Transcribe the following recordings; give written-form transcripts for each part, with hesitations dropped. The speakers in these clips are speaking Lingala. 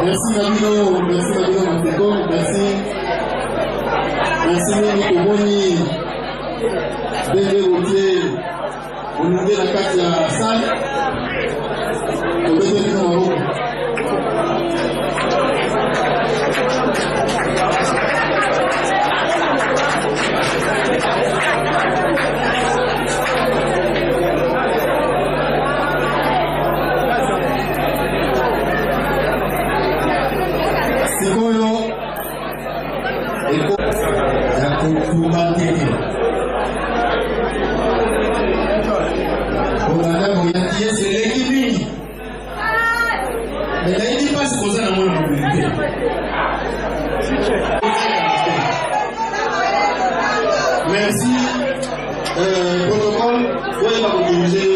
Merci Nabilo, Mateko, merci. Merci Nini Koboni, Bébé Routier, on nous dit la carte de la salle. On peut dire que nous merci. Protocole, oui, va vous diriger.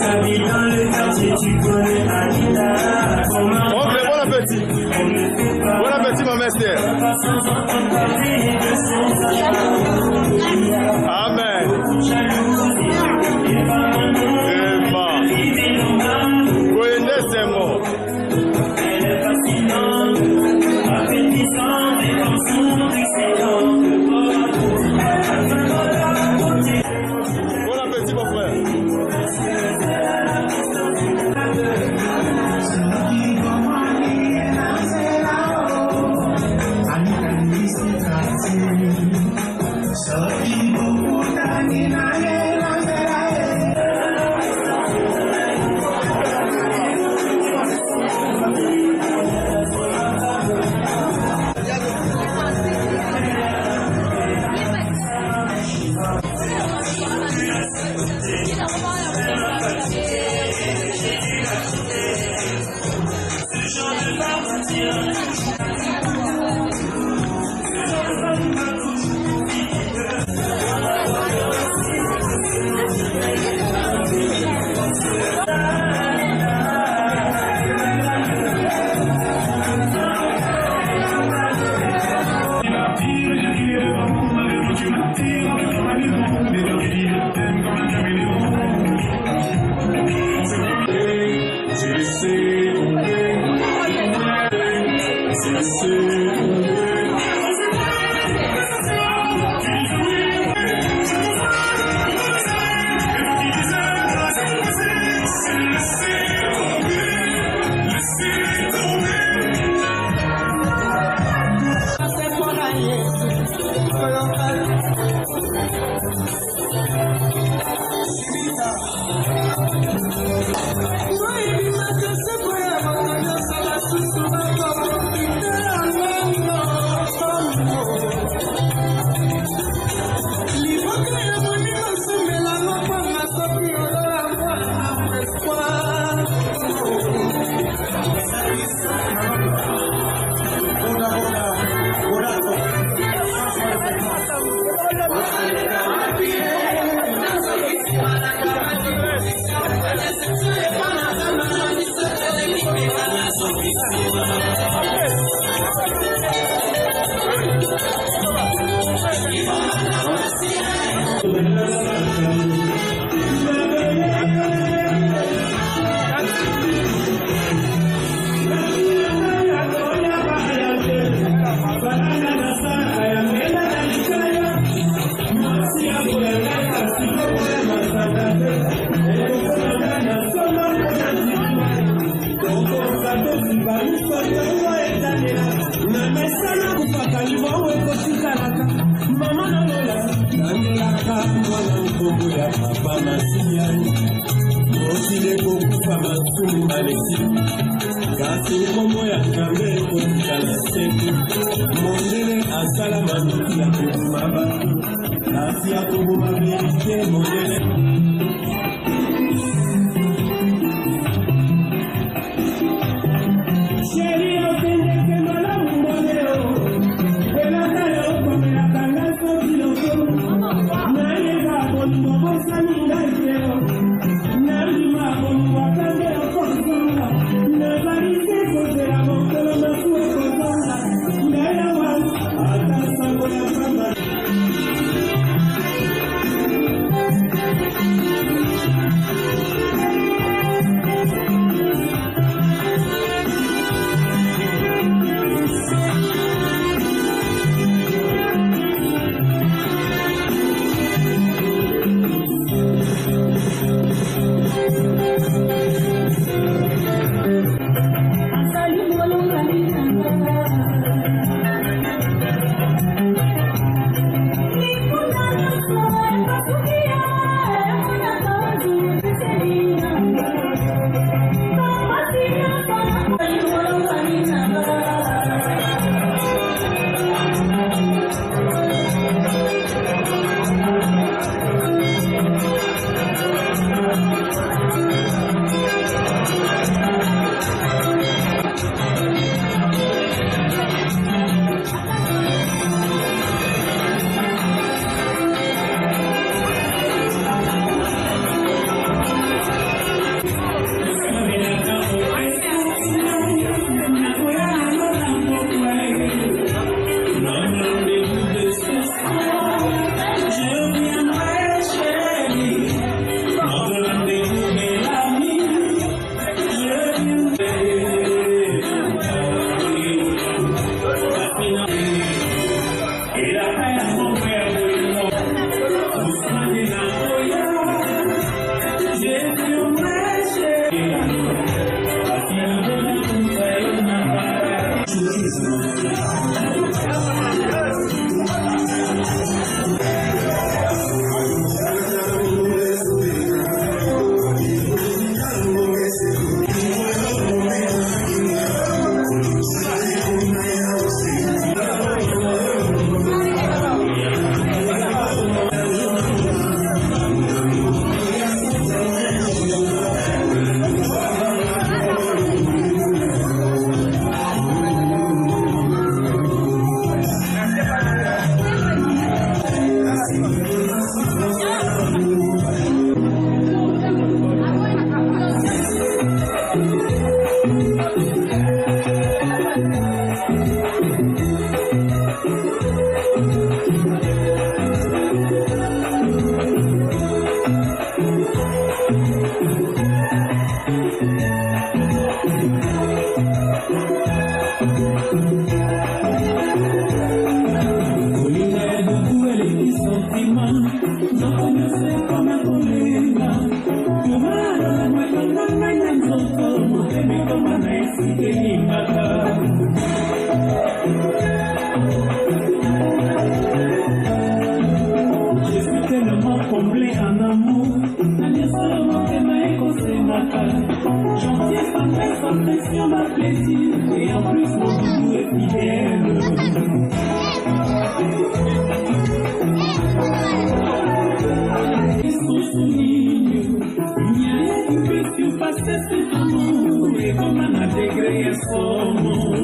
T'habites dans le quartier, tu connais Anita. Ok, bon appétit. Bon appétit, ma mère. Amen. C'est mort. Elle est fascinante, appétissante et comme son excellente. Bon appétit, mon frère. Gentil, ça fait sa pression, ma plaisir. Et en plus, mon doudou est fidèle. Son souligne, il n'y a rien de plus que passer cet amour. Et comme on a dégré son nom.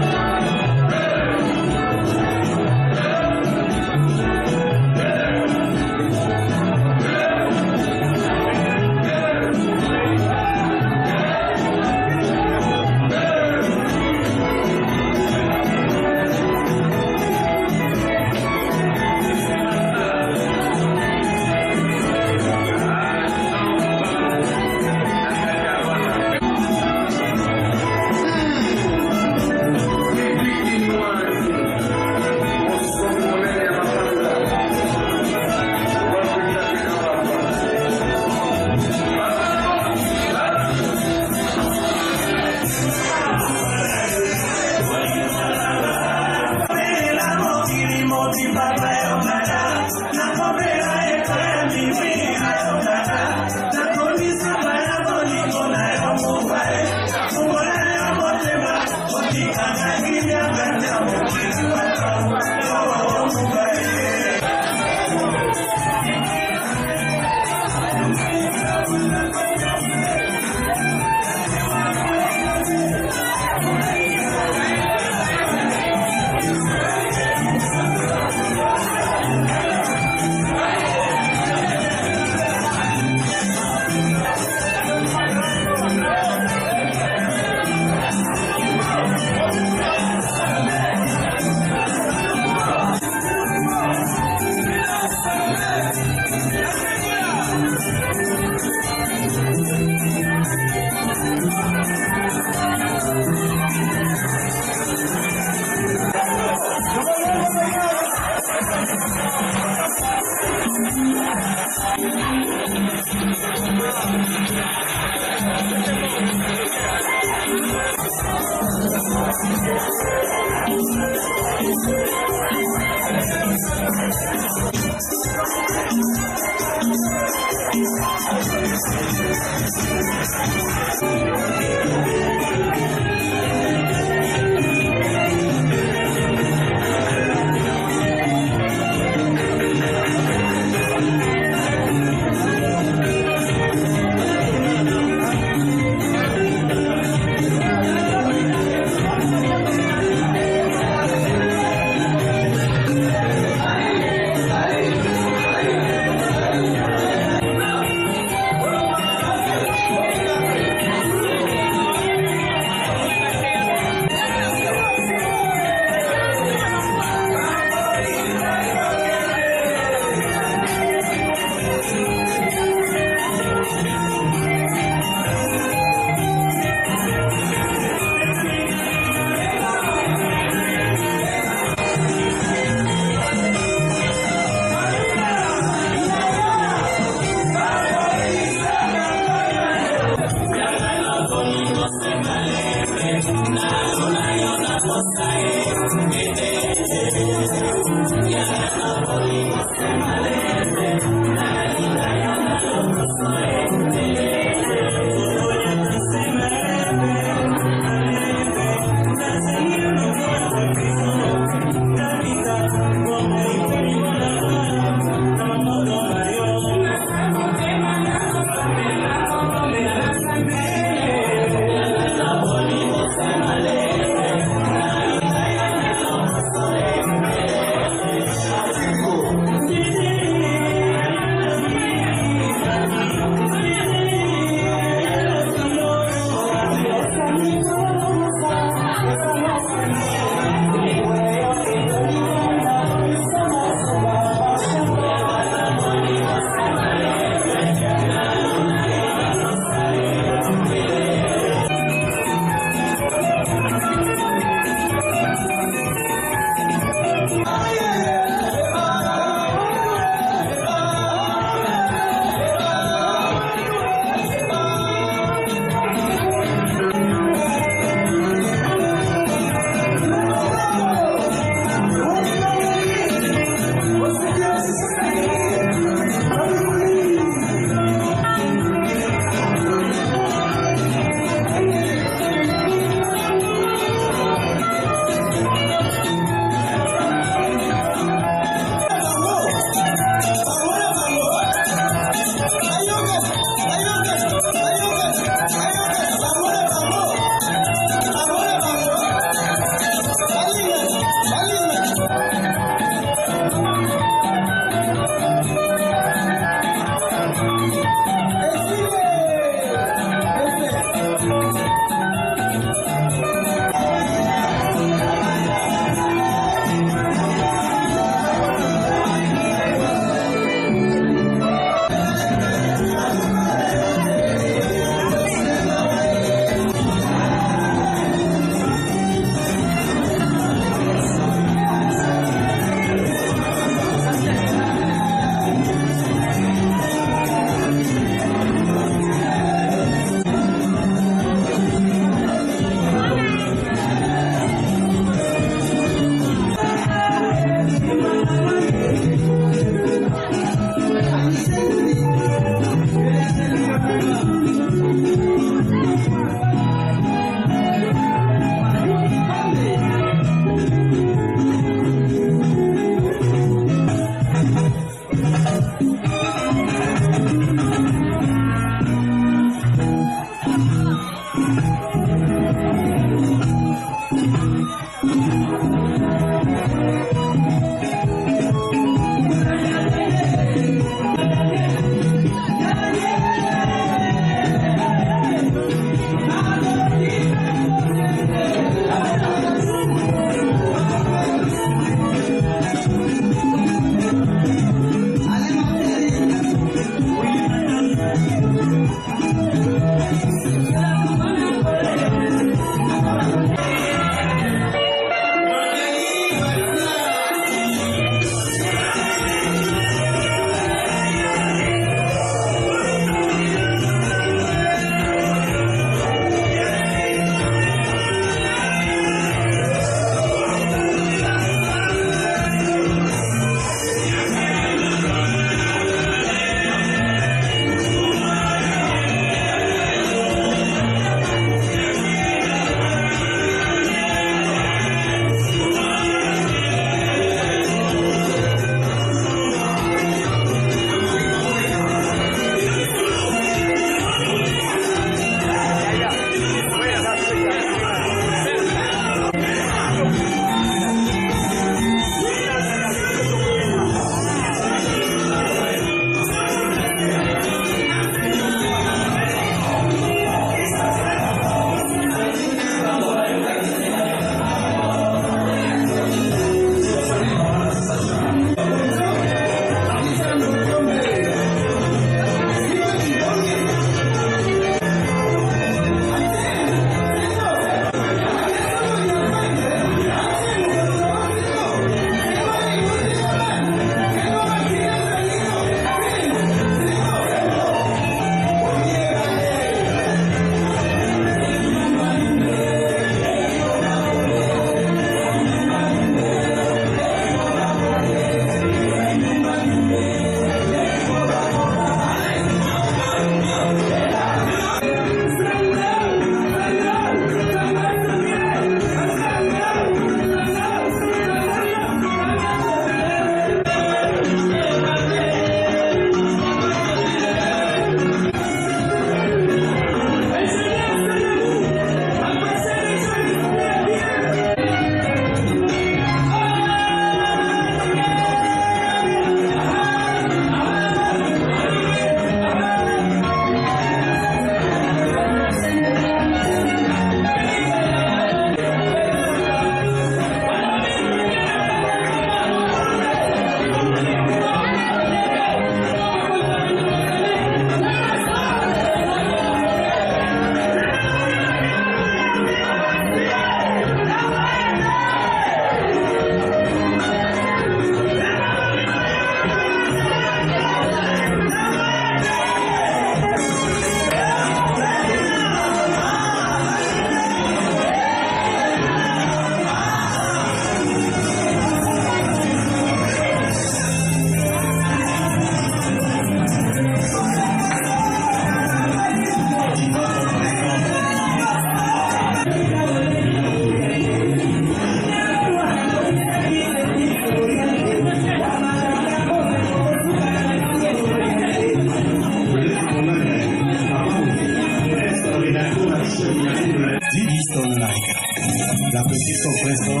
La petite compressor,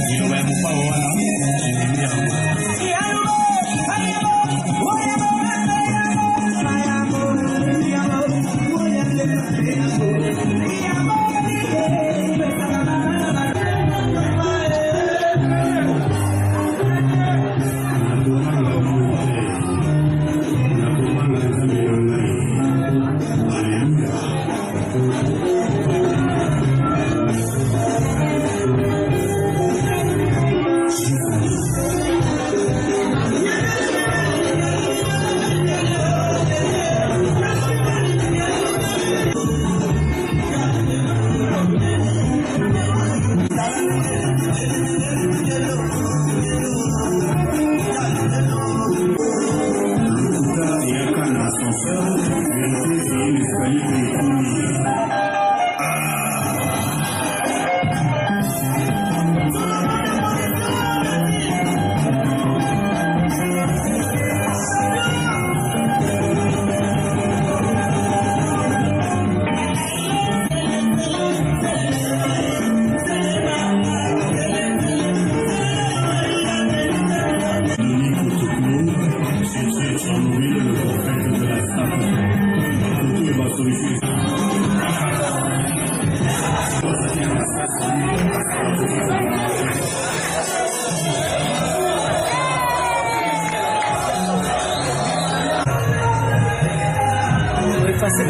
il va vous pas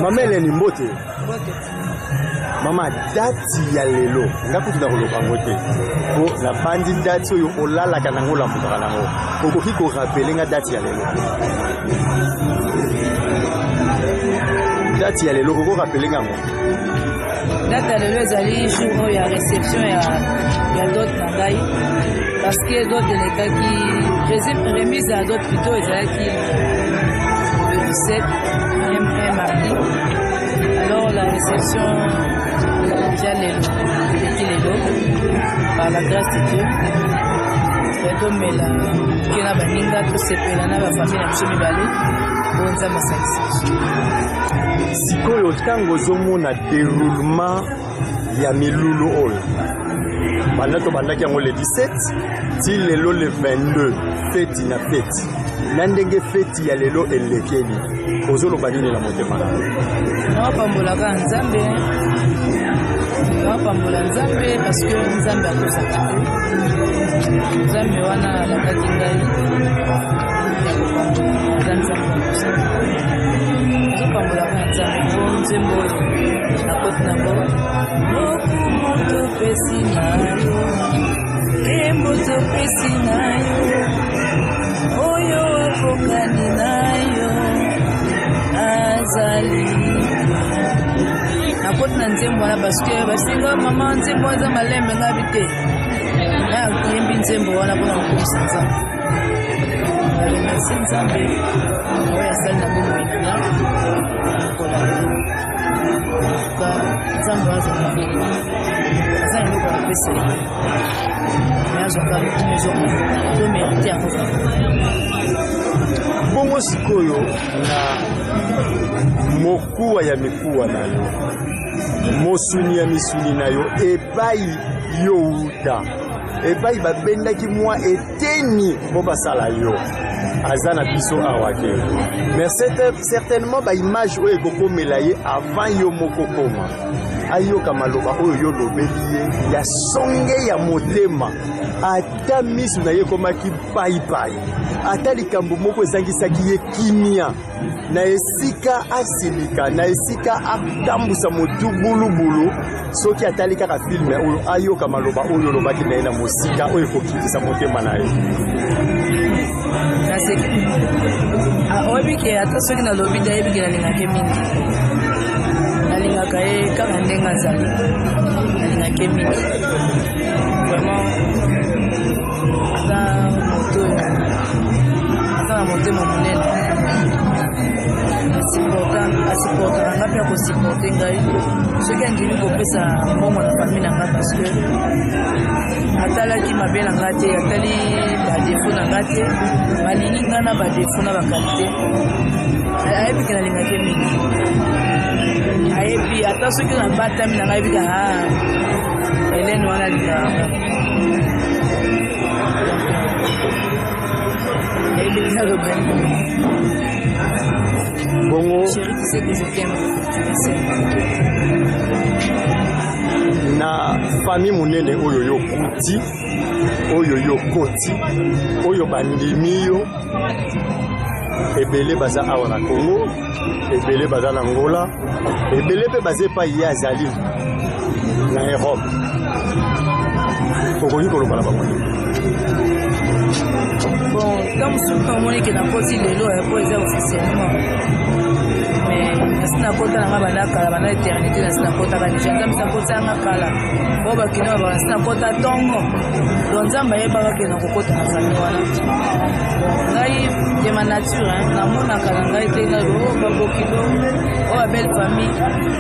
Maman elle est nimbote. Maman dati ya lelo ngakuti na koloba mote. Ko la bandi dati oyo olala kana ngola mutaka nango. Okoki ko rappeler nga dati ya lelo. Dati ya lelo ko rappeler nga ngo. Date ya lelo ezali jour ya réception ya d'autres nangai parce que d'autres elekaki remise à d'autres plutôt ezalaki le 17 un mardi. Alors la réception déjà lelo par la grâce de Dieu etomela kena baninga tosepela na bafamile na biso mibale bonza masalisi sikoyo ntango ozomona déroulement ya milulu oyo banda tobandaki yango le 17 ti lelo le 22 feti na feti na ndenge feti ya lelo elekeli ozoloba nini na motema na nawapambolaka nzambe parce que nzambe akosaka te nzambe wana alakaki ngai ya kopambola nzambe akosaka ozopambolaka nzambe po nzembo oyo nakoti nango moto pesi na yo emboto pesi na yo oyo akokani na yo azali nakoti na nzembo wana parceke basinga mama nzembo aza malembe ngabi te nayembi nzembo wana mpona kokomisa nzambe balemasi nzambe oyo asali na bomoi nanga kolala nzambe azaka aza eloko apeseli me azwaka lokumu ezoko tomerite yango bongo sikoyo na mokuwa ya mikuwa na yo mosuni ya misuni na yo epai yo uta epai babendaki mwa eteni mpo basala yo aza na biso awa te mais certainement baimage oyo ekokomela ye avant yo moko koma ayoka maloba oyo yo lobeli ye ya songe ya motema ata misu na ye ekomaki paipai ata likambo moko ezangisaki ye kimia na esika asilika na esika atambusa motu bulubulu soki atali kaka filme oyo ayoka maloba oyo olobaki na ye na mosika oyo ekokitisa motema na ye oyebike ata soki nalobi te ayebike nalingaka mingi nalingaka ye kaka ndenge azali nalingaka mingi vraiment aza na motema monene c'est important asupportaka nga mpe akosupporte ngai soki andimi kopesa mbongo na famille na nga parce que atalaki mabe na nga te atali badefo na nga te balingi nga na badefo na bakalite ayebika nalingaki mingi ayebi ata soki na batami na nga ayebika Hélène wana alingaka bongo chérie, tu sais que je t'aime, tu le sais. Na famille monene oyo yo kuti oyo yo koti oyo bandimi yo ebele baza awa na Congo ebele baza na Angola ebele pe baza pa ye azali na Europe okoki koloba na bango bon comme souvent on est que na koti lelo po eza officiellement mais nasina kota na bana kala bana éternité nasina kota ka déjà comme ça kota na kala bo ba kino ba nasina kota tongo donc nzamba yeba ka kino kokota na famille wana ngai de ma nature na mona kala ngai te na ro ba bokilo o ba belle famille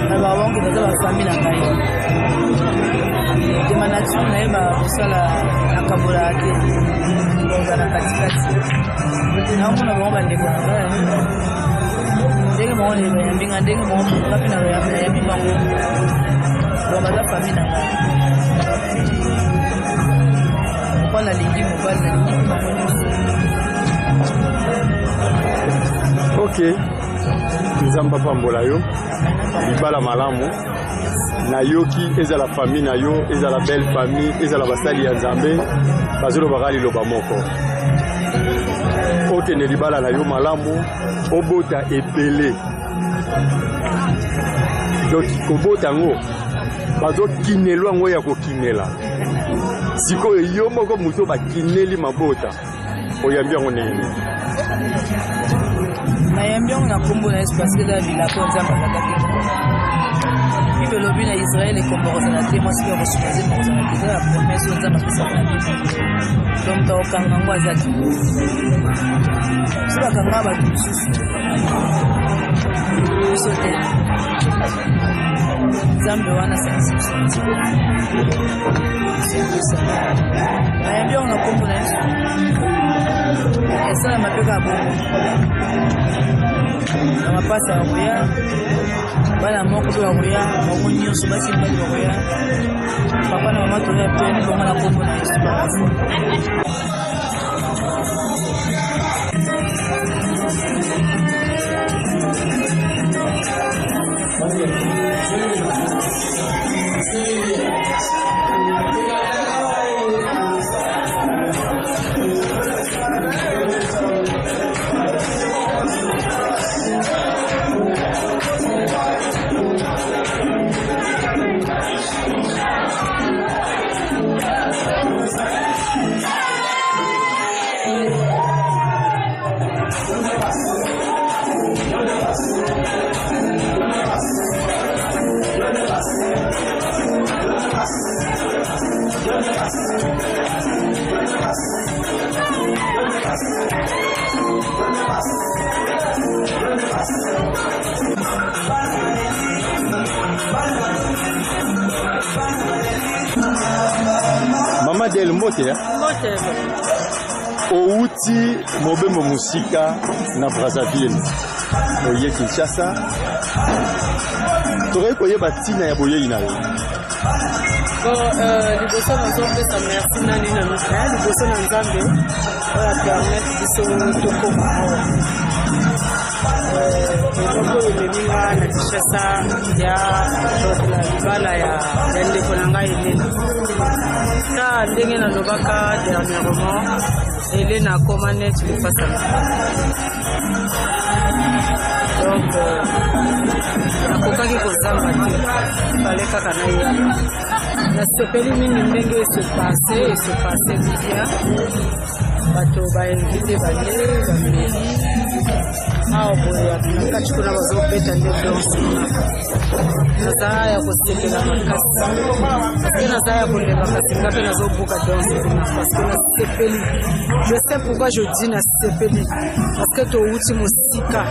na ba wangu na ba famille na ngai de ma nature na yeba kusala akabola te na katikati na mona ba ndeko na ngai ndenge mo le ya mbinga ndenge mo ngapi na ya mbinga ngo ba la famille na ngai kwa la lingi mobile na lingi ok nzamba pambola yo libala malamu na yoki ezala famille na yo ezala belle famille ezala basali ya nzambe bazolo bakali loba moko okende libala na yo malamu obota ebele donc kobota ngo bazokinelwa ngo ya kokinela sikoyo yo moko moto bakineli mabota oyambi yango ndenge nayambi yango na kombo na yesu parce que eza bilako nzambe azalaki bible elobi na israel ekombo kozala te mwasi mpe akosupose mokozala te eza ya promese oyo nzambe apesaka na bible donc bakokanga ngo aza te so bakanga bato mosusu biso te nzambe wana nayambi yango na kombo na yesu esala mapeka ya bongo na mapasa ya koya bana moko mpe bakoya bango nyonso basi mibali bakoya papa na mama toya peni bongo na kombo na yesu bakafo Mama Del Mbote ya? Mbote. Outi mobembo musika na Brazzaville. Oye Kinshasa. Toye koyeba tina ya boye ina yo. Liboso nazopesa merci nani na misa liboso na nzambe oyo permettre biso tokoma awa eloko ememinga na Kinshasa ya libala ya ndeko na ngai Elena ta ndenge nalobaka dernièrement Elena akoma neti lefasa donc nakokaki kozamba te fale kaka na ye nasepeli mingi ndenge se passe bien bato bainvite bale bameli awa boya nakati kuna bazobeta nde danse naza ya kosepela makasi paske naza ya kolemba kasi nga mpe nazobuka danse kuna paske nasepeli je sais pourquoi je dis nasepeli paske touti mosika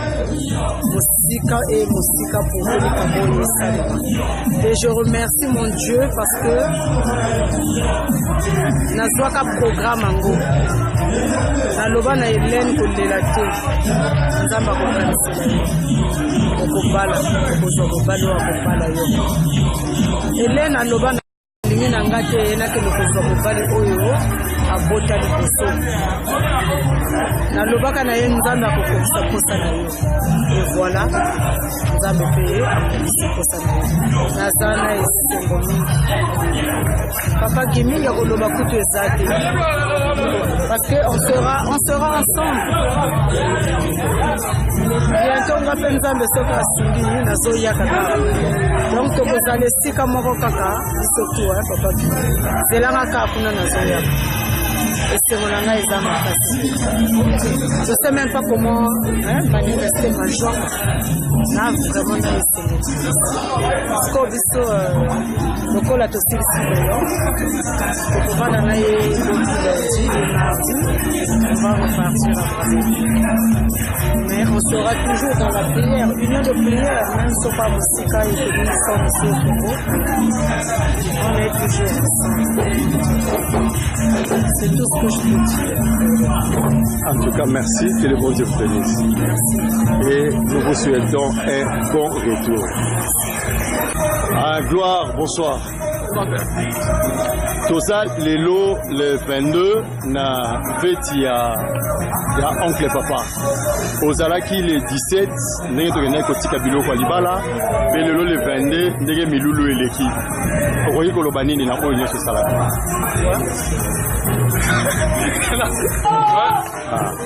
Sika et Mosika pour venir Kaboy et je remercie mon Dieu parce que nazwaka programme ango naloba na Hélène kolela te nzamba kokanisa okobala okozwa mobali wa kobala yo Hélène aloba na lingi na nga te yenake lokozwa mobali oyo abota liboso nalobaka na ye nzambe akokokisa posa na yo et voilà nzambe mpe akokokisa posa na yo naza na esengo mingi papa Kimi ya koloba kutu eza te parce que on sera ensemble bientôt nga mpe nzambe soki asimbi nazoyaka kaka donc tokozala esika moko kaka biso tu papa Kimi zelanga kaka kuna nazoyaka. Je ne sais même pas comment manifester ma joie. Là, vraiment, parce que le col a aussi le on va repartir après. Mais on sera toujours dans la prière. Union de prière, même si on pas musique et que nous sommes ici au Congo, on est toujours ensemble. C'est tout ce que je peux dire. En tout cas, merci, que le bon Dieu vous bénisse. Et nous vous souhaitons un bon retour. Gloire, bonsoir. Toza lelo le 22 na fête ya oncle papa. Ozalaki le 17 ndenge tokenda kotika biloko libala pe lelo le 22 ndenge milulu eleki. Okoki koloba nini na oyo nyonso esalaka?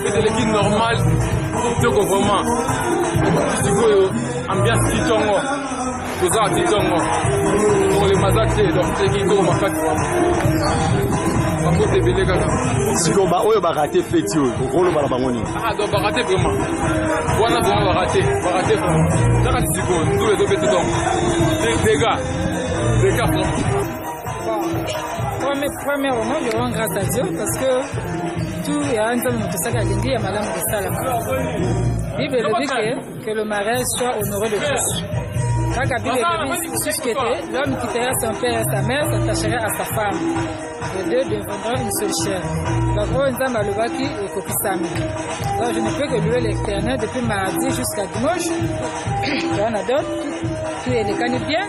C'est l'équipe normale, c'est vraiment. Ambiance Titongo, Toza Titongo, pour les massacres, donc c'est qui go massacre. Si on va rater fête, on va rater. Ah, donc va rater vraiment. Voilà, on va rater vraiment. Ça va être bon, tous les deux petits dons. Des gars. Premièrement, je rends grâce à Dieu parce que tout est en train de se faire à Madame de Salama. La Bible dit que le mariage soit honoré de tous. Quand la Bible dit l'homme quittera son père et sa mère, s'attacherait à sa femme. Les deux deviendront une seule chair. Donc, on a le baki et Kokisami. Donc, je ne peux que louer l'Éternel depuis mardi jusqu'à dimanche. Il y en a d'autres, tout est les bien.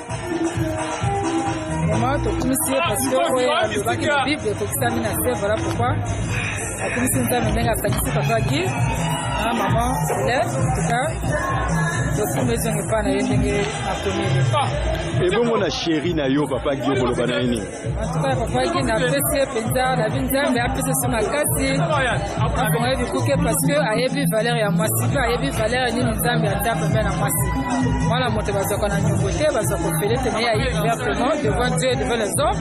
Vraiment, tout le monde parce que le baki de Bible et Kokisami n'a pas, voilà pourquoi. La commission de Tamenga a sacrifié papa Guy, maman, élève, en tout cas. Donc, nous ne sommes pas dans les et bon, on a chéri na yo papa Guy pour le banaini. En tout cas, papa Guy n'a apprécié Penza, la Binza, mais apprécié sur ma case. On a vu parce que a eu valeur à moi, si pas a eu valeur ni nous avons bien tapé à moi. Moi, la montée va se qu'on a une beauté, va se conférer, tenir à y ouvertement devant Dieu et devant les hommes,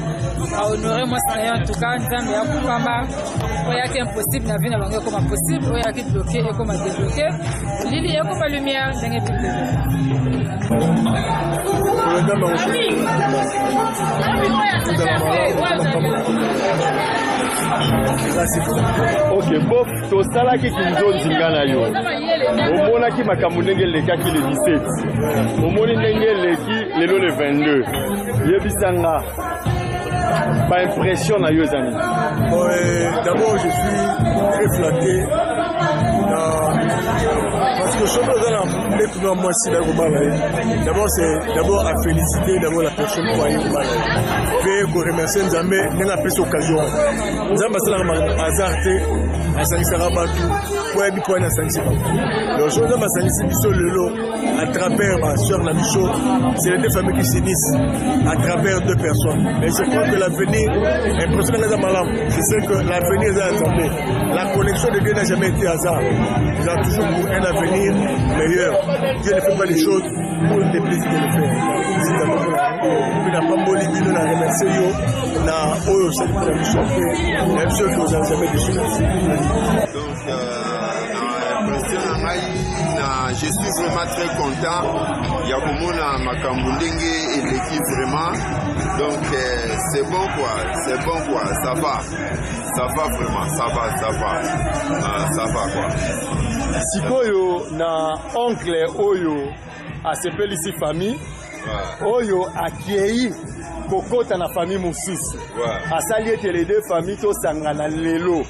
à honorer moi, c'est en tout cas, nous avons bien pas mal. Il y a qui est impossible, la vie n'a pas comme impossible, il y a qui est bloqué et comme débloqué. Lili est comme la lumière, c'est un peu plus. Ok, bof, tosalaki kinzo nzinga na yo. Omonaki makambo ndenge lekaki le 17. Omoni ndenge leki lelo le 22. Yebisanga pas impression na yo zami. D'abord je suis très flatté parce que je suis dans moi si d'abord c'est d'abord à féliciter d'abord la personne qui a eu fait pour remercier Nzambe n'a pas l'occasion Nzambe c'est un hasard à Sanisarabatu pour être point à Sanisarabatu donc je Nzambe à Sanisarabatu à travers ma soeur Namicho c'est les deux familles qui s'unissent à travers deux personnes mais je crois que l'avenir est prochain dans Malam je sais que l'avenir est Nzambe la connexion de Dieu n'a jamais été hasard il a toujours pour un avenir meilleur. Dieu ne fait pas les choses pour le plaisir de le faire. C'est d'abord pour la Pamboli, nous la remercions, na Oyo, c'est pour la mission, même ceux qui nous ont jamais déçus. Donc, je suis vraiment très content. Yakumuna Makambundenge et l'équipe vraiment. Donc, c'est bon quoi, ça va. Ça va vraiment, ça va quoi. sikoyo na oncle oyo asepelisi famille oyo akiei kokota na famille mosusu asali ete les deux familles tosangana lelo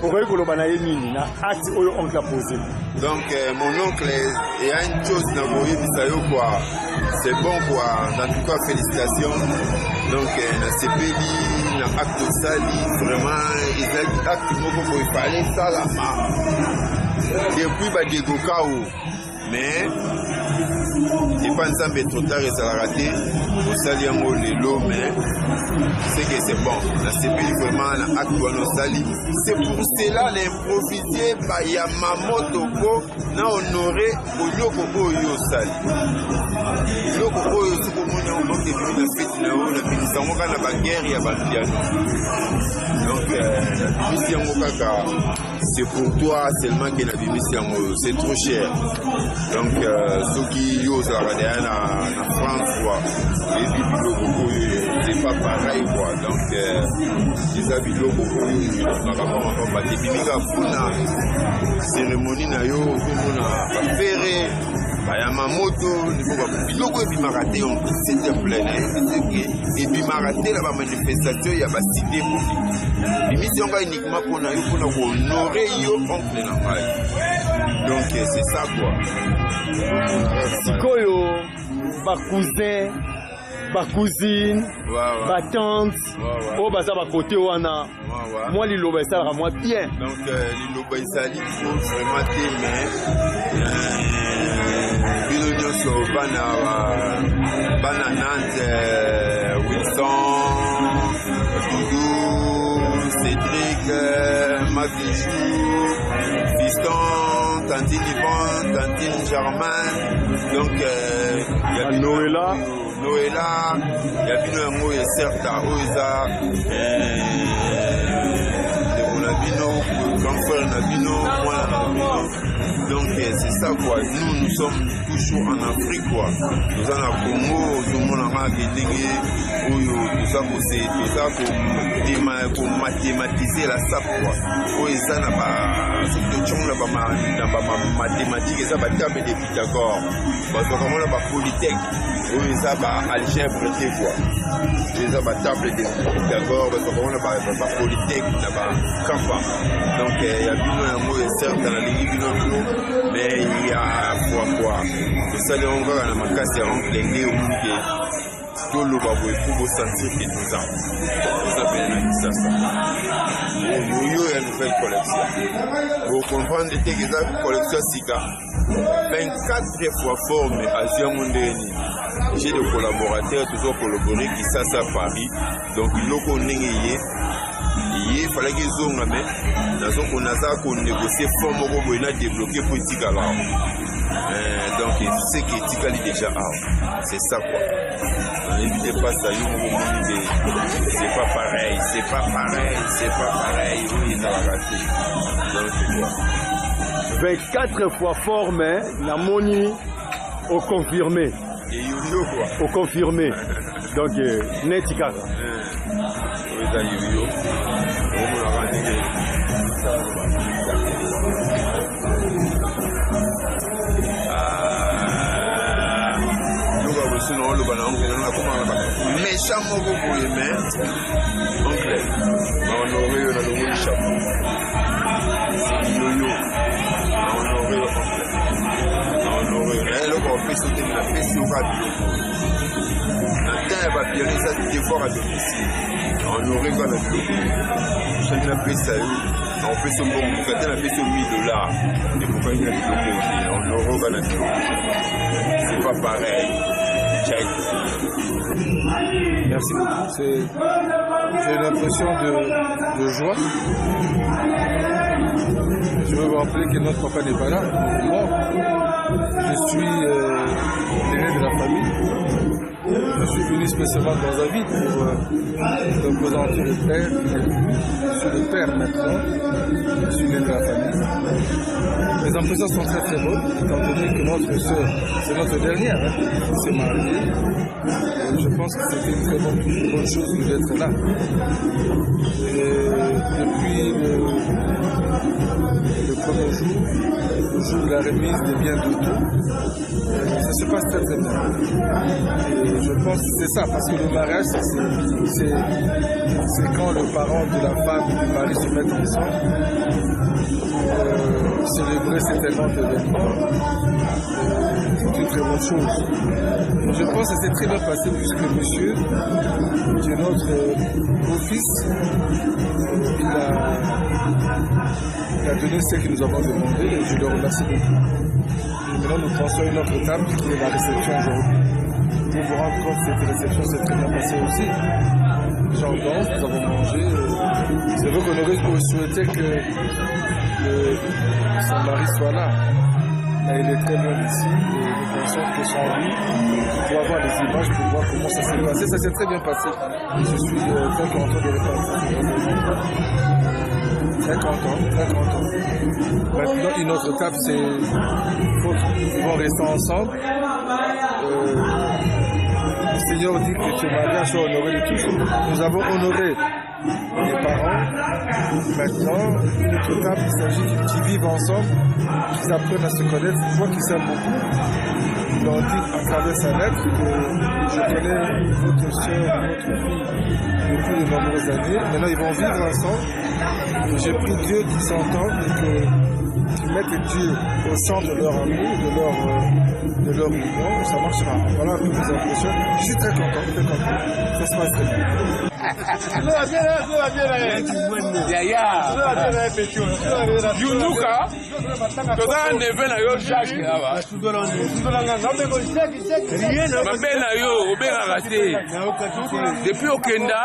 okoki koloba na ye nini na acte oyo oncle a posé. Donc mon oncle, il y a une chose dans le quoi, c'est bon quoi, en tout cas félicitations. Donc na CPLI, na acte sali, vraiment, ils ont dit acte pour il fallait ça là-bas. Depuis Badego Kao, mais il pas ensemble trop tard et ça l'a raté. Au sali en haut les lots, mais c'est que c'est bon. La CPLI vraiment, la acte on sali. C'est pour cela l'improvisé par Yamamoto Ko na honoré au Yoko Oyo Sali. Yoko Oyo Sukomoni en banque de la fête na haut, la ministre en Moka na baguerre ya Bandiano. Donc, la mission Mokaka, c'est pour toi seulement que la mission c'est trop cher. Donc, ceux qui osent la radéana en France, quoi, les Yoko Oyo, c'est pas pareil, quoi. Donc, les Yoko Oyo, cérémonie na yo komona bafere bayamamoto biloko ebimarate s'il te plaît et bimarate la manifestation ya basité publique émission nga uniquement mpona yo mpona kohonore yo oncle na ngai. Donc c'est ça quoi. Sikoyo bakousin bacousine batante oyo baza bakote wana mwa liloba esalaka mwa bien. Donc liloba ezali vraiment te mais bino nyonso bana Nantes Wilson Doudou Cédric Mafichou Fiston Tantine Yvonne Tantine Germain. Donc il y a Noëlla, il y a bien un mot et certes à Oza, Nabino, grand frère Nabino, moi Nabino. Donc c'est ça quoi. Nous sommes toujours en Afrique quoi. Nous sommes au Congo, tout le monde a regardé, tout ça pour mathématiser la SAP quoi. Oza n'a pas, c'est que tu n'as pas mathématiques et ça va table des Pythagore. Parce que comment on a pas polytech. Oui, ça va algèbre quoi. Oui, ça va table de Pythagore, parce qu'on a pas politique, là-bas, Kampa. Donc, il y a bien un mot certes dans la ligne, mais il y a quoi. Et ça, on va dans ma casse, on va les oublier. Tout le monde va pour sentir que tout ça. Ça fait un ça. Il y a une nouvelle collection. Vous comprenez que la collection Sika, 24 fois formée à Ziamondeni. J'ai des collaborateurs toujours collaborés qui ça à Paris. Donc il fallait qu'ils ont mais qu'on a négocié forme pour débloquer politique alors. Donc c'est qui est déjà c'est ça quoi. N'évitez pas ça, c'est pas pareil, oui ça va rater. Donc c'est quoi. 24 fois formé, la moni au confirmé. Au confirmé. Donc, Netikaka. Méchant mot pour les mains. Oncle, on aurait le chapeau. C'est yo-yo. On aurait le fait sauter la fesse au radio. Va bien ça des fois à domicile. On aurait pas la chacun a fait ça. On fait son bon pour faire la fesse au $1000. Et pourquoi il y a des on aurait pas la c'est pas pareil. Merci beaucoup. J'ai l'impression de joie. Je veux vous rappeler que notre papa n'est pas là. Moi, je suis l'aîné de la famille. Je suis venu spécialement dans la vie pour représenter le père. Je suis le père maintenant. Je suis l'aîné de la famille. Les impressions sont très très bonnes, étant donné que notre soeur, c'est notre dernière, c'est mariée. Je pense pense que c'était une très bonne chose d'être là. Et depuis le premier jour, le jour de la remise des biens d'auto, ça se passe très très bien. Et je pense que c'est ça, parce que le mariage, c'est quand le parent de la femme et du mari se mettent ensemble, célébrer cet événement d'événement. C'est une très bonne chose. Je pense que c'est très bien passé puisque monsieur, qui est notre beau-fils, il a donné ce que nous avons demandé et je le remercie beaucoup. Et maintenant nous pensons à une autre étape qui est la réception aujourd'hui. Pour vous rendre compte que cette réception s'est très bien passée aussi. Les gens dansent, nous avons mangé. C'est vrai qu'on aurait souhaité que son mari soit là. Mais il est très bien ici et nous pensons que sans lui, pour avoir des images, pour voir comment ça s'est passé. Ça s'est très bien passé. Et je suis très content de repartir. Très content, très content. Maintenant, une autre étape, c'est nous devons rester ensemble. Le Seigneur dit que ce mariage soit honoré de tous. Nous avons honoré les parents. Maintenant, une autre étape, il s'agit qu'ils vivent ensemble, qu'ils apprennent à se connaître. Je vois qu'ils s'aiment beaucoup. Ils l'ont dit à travers sa lettre que je connais votre soeur, votre fille depuis de nombreuses années. Maintenant, ils vont vivre ensemble. J'ai pris Dieu qui s'entendent et qu'ils mettent Dieu au centre de leur amour, de leur union. Ça marchera. Voilà un peu mes impressions. Je suis très content, très content. Ça se passe très bien. Yunuka, toza neve na yo Jacques awa. Mabe na yo obengaka te. Depuis okenda,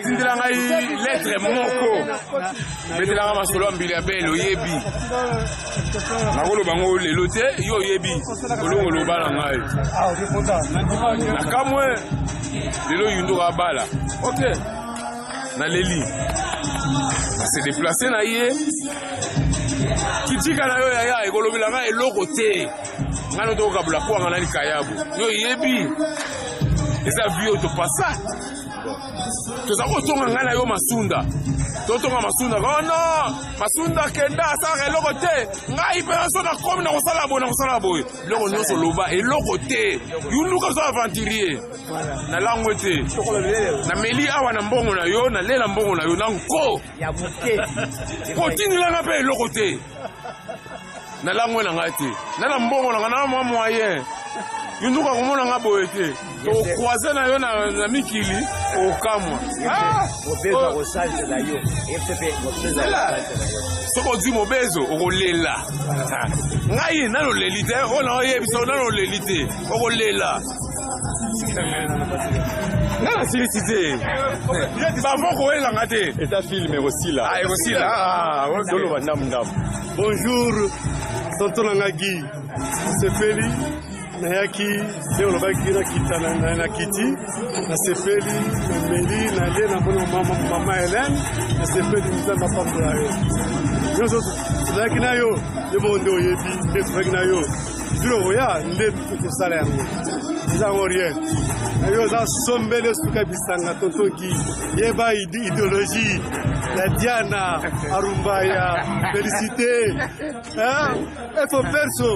tindela ngai lettre moko. Betelanga masolo ya mbili ya bele oyebi. Nakoloba ngo lelo te, yo oyebi. Olongo loba na ngai. Nakamwe lelo Yunuka abala. Ok, na leli se déplacer na ye kitika na yo yaya ekolobela nga eloko te ngano tokabula kwanga na likayabu yo yebi eza vie topasa toza kotonga nga na yo masunda totonga masunda oh non masunda kenda asala eloko te ngai mpe naso nakomi na kosala boye biloko nyonso loba eloko te Yunuka oza aventurier na langue te na meli awa na mbongo na yo na lela mbongo na yo na nko kotindelanga mpe eloko te na langue na ngai te na mbongo na ngai na mwa moyen Yunuka komona nga boye te tokroise na yo na mikili okamwa soki ozwi mobezo okolela ngai naloleli te ona oyebisa naloleli te okolela nga nasilisi te bavo koyelanga te eta filme ekosila ekosila ndamu. Bonjour, tonton Nangagi, sepeli nayaki nde olobaki na kiti nasepeli nameli nale namoni mama Hélène nasepeli nzambe apambola yo nyonso tozalaki na yo nde bongo nde oyebi nde tozalaki na yo zilo oya nde tosala yango eza yango rien na yo oza sombele suka bisanga tontoki yeba idéologie ya Diana Arumbaya Félicité efo perso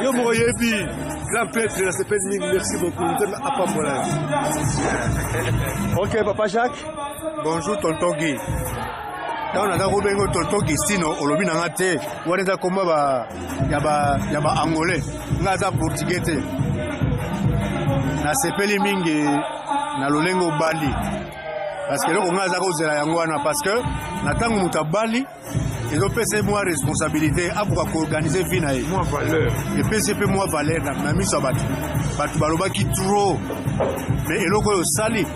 yo moko yebi grand prêtre na sepeli mingi merci beaucoup nzambe apambola yo. Ok papa Jacques. Bonjour tonton Guy. Quand on a Robengo tonton Gistino olobi na nga te wana eza komba ya ba angolais nga aza portugais te nasepeli mingi na lolengo bali parce que eloko nga aza kozela yango wana parce que na ntango moto abali ezopesa mwa responsabilité akoka koorganize vie na ye epesi mpe mwa valeur na miso ya bato balobaki trop mais eloko oyo osali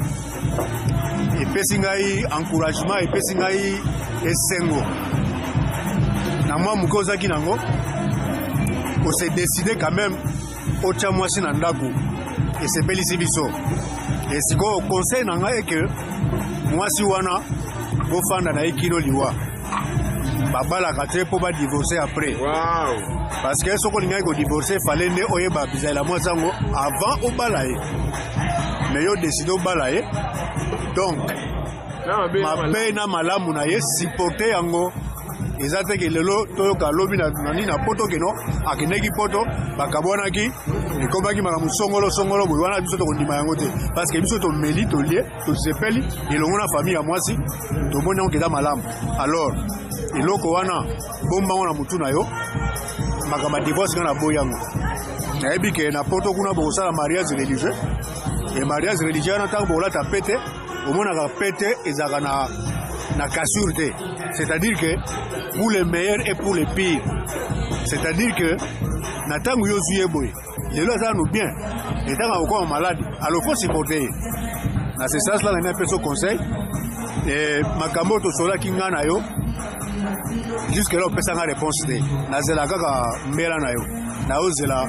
epesi ngai encouragement epesi ngai esengo na mwa moke ozaki nango ose décide quand même otya mwasi na ndako esepelisi biso esikoyo conseil na ngai eke mwasi wana bofanda na ye kino liwa babalaka te mpo badivorce après parce que soki olingaki kodivorce fale nde oyeba bizalela mwasi yango avant obala ye mais yo décidé obala ye donc mabe na malamu na ye supporter yango eza te ke lelo toyoka lobi na nani na poto keno akendeki poto bakabwanaki ekomaki makambo songolo boye wana biso tokondima yango te parce que biso tomeli tolie tosepeli elongo na famille ya mwasi tomoni yango keza malamu alors eloko wana bombango na mutu na yo makambo ya divorce nga na boyi yango nayebi ke na poto kuna bokosala mariage religieux et mariage religieux wana ntango bokolata pete omonaka pete ezalaka na cassure te, c'est-à-dire que pour les meilleurs et pour les pires, c'est-à-dire que natango yo zuye boy lelo ça nous bien et tant encore malade alors faut supporter na ce sens là na peso conseil et makambo to sola kinga na yo jusque là on peut sans réponse te na zela kaka mbela na yo na ozela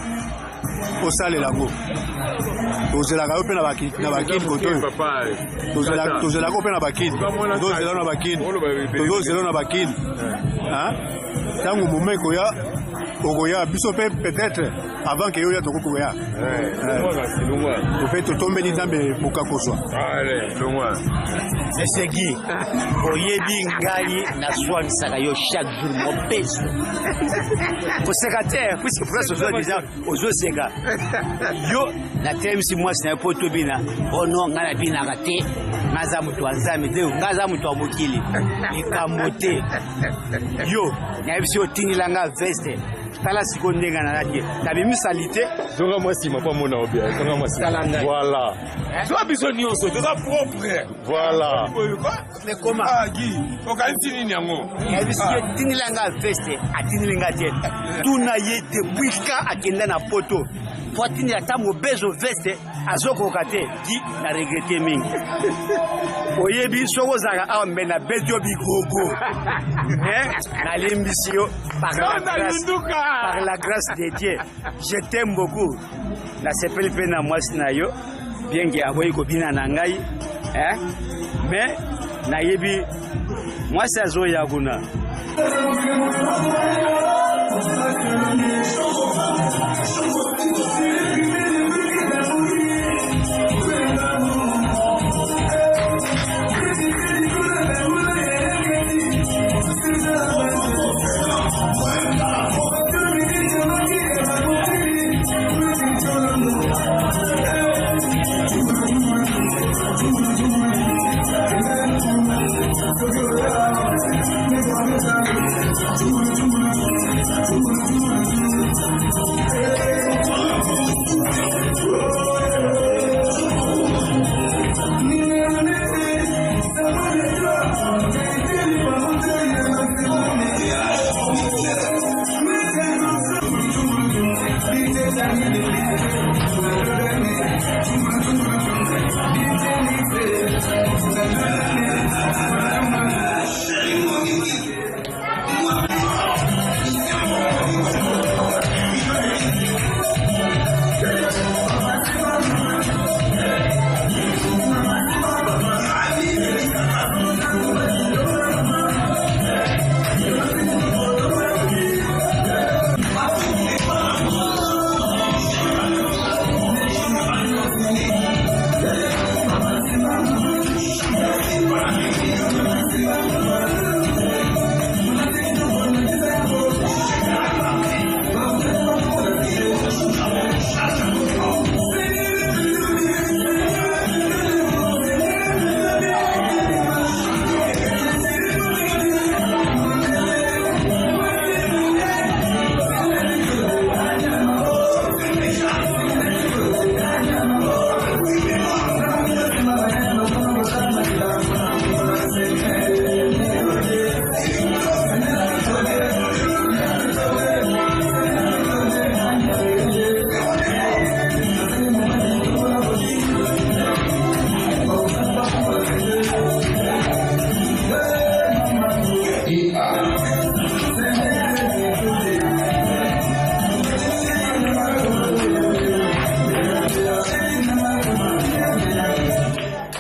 osale lango tozela ka ope na bakini koto tozela ko ope na bakini tozela na bakini tozela na bakini hein tango momeko ya okoya biso pe peut-être avant que yo ya tokoya on fait tout tomber ni dambe bokakoswa allez longwa c'est qui oyebi ngai na swanisaka yo chaque jour mon peso koseka puisque pour ça déjà ozosenga yo na temisi mwasi na poto bina ono ngana bina kate ngaza mutu anzame de ngaza mutu amokili ikamote yo na bisi otinilanga veste tala siko ndenga na radio na bimisalité zonga mwasi mapa mona obia zonga mwasi voilà toi biso nyonso toza propre voilà mais comment Guy okanisi nini yango na bisi otinilanga veste atinilinga te tuna ye depuis ka akenda na poto Fortini ata mobezo veste azokoka te di na regrette mingi oyebi soko zaka awa mbe na bedio bigogo na limbisio par la grâce de Dieu je t'aime beaucoup na sepeli pe na mwasi na yo bien que aboyi kobina na ngai mais nayebi mwasi azoya kuna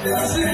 Gracias.